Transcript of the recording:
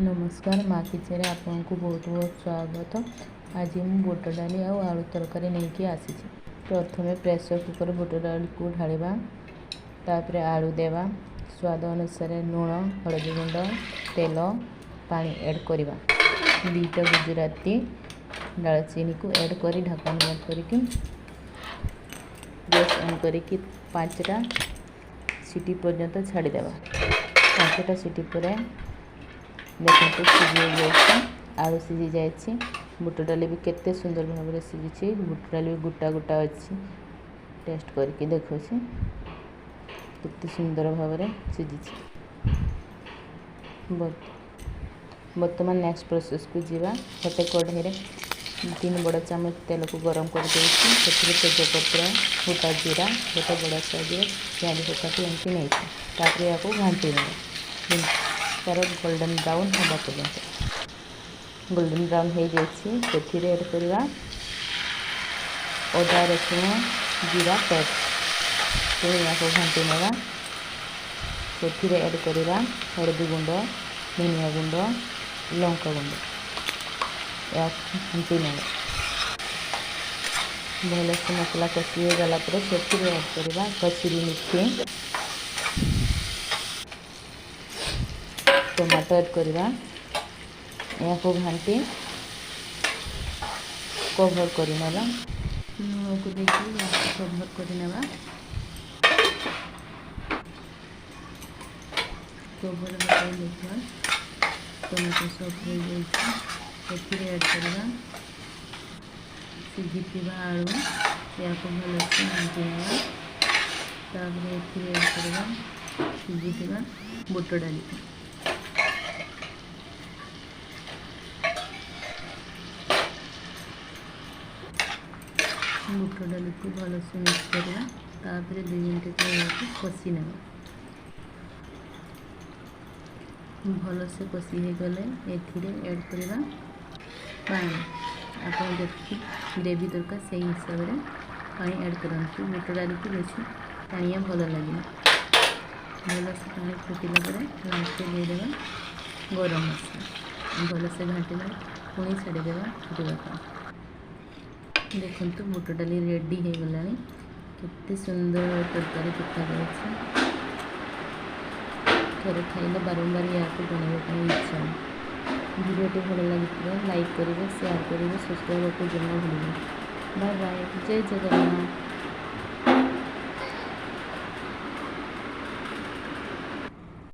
नमस्कार माँ किचन आपन को बहुत बहुत स्वागत। आज मुझे बुट डाली और आलू तरकारी नहीं कि आसी। प्रथम प्रेसर कुकर बुट डाली को ढालिबा, तापर आलू देवा, स्वाद अनुसार लुण, हलदी गुंड, तेल, पानी ऐड करवा, दुईटा गुजराती दालचीनी को ऐड कर ढक्कन बंद करके गैस ऑन करके 5टा सीटी पर्यंत छाड़ीदेवा। 5टा सीटी पर देखते सीझी जाए, आलू सीझी जाए, बुट डाली भी केते सुंदर भाव में सीझी, बुट डाली भी गोटा गोटा अच्छी। टेस्ट करके देखो केते सुंदर भाव में सीझी। बर्तमान नेक्स्ट प्रोसेस को जीवा। गोटे कढ़ाई में 3 बड़ चामच तेल को गरम कर तेजपत्र, गोटा जीरा, गोटे बड़ा साइज प्याज पकाटी एमती नहीं तापर या घाटी ने तार गोल्डन ब्राउन हवा पर्यंत। गोल्डन ब्राउन हो जाए ऐड करवा अदा रसुण जीरा पेस्ट पुणी या घाटी नेवा। से ऐड करवा हलदी गुंड, धनिया गुंड, लंका गुंड या घाटी ने भल से मसला कषि हो गला से ऐड करवा कसूरी मेथी, टमाटो ऐड करवा या घाटी कभर कर लुण को देखिए कभर कर कभर हटाई देखा टमाटो सॉफ्ट हो जाए ऐड करवा सीझी आलू या भल से घाटी नेवा। तापर ऐड करवा सीझी बुट डाली बुट डाली को भल से मिक्स करवा। तापर 2 मिनट कषि ने भल से कषि हो गले ऐड करवा पानी। आप ग्रेवी दरकार से हिसाब से पानी ऐड करूँ। बुट डाली को बेसी पानिया भल लगे भल से पानी फुटला पर लास्ट देदेवा गरम मसला भल से घाटिला पुणी छाड़देवा फुटवा। देखो बुट डाली रेडी हो गला केते सुंदर तरकारी देखा थे खाइले बारंबार या बनाने इच्छा। वीडियोटी भल लगी लाइक करेंगे, शेयर करेंगे, सब्सक्राइब को जमा भूलें। बाय बाय, जय जगन्नाथ।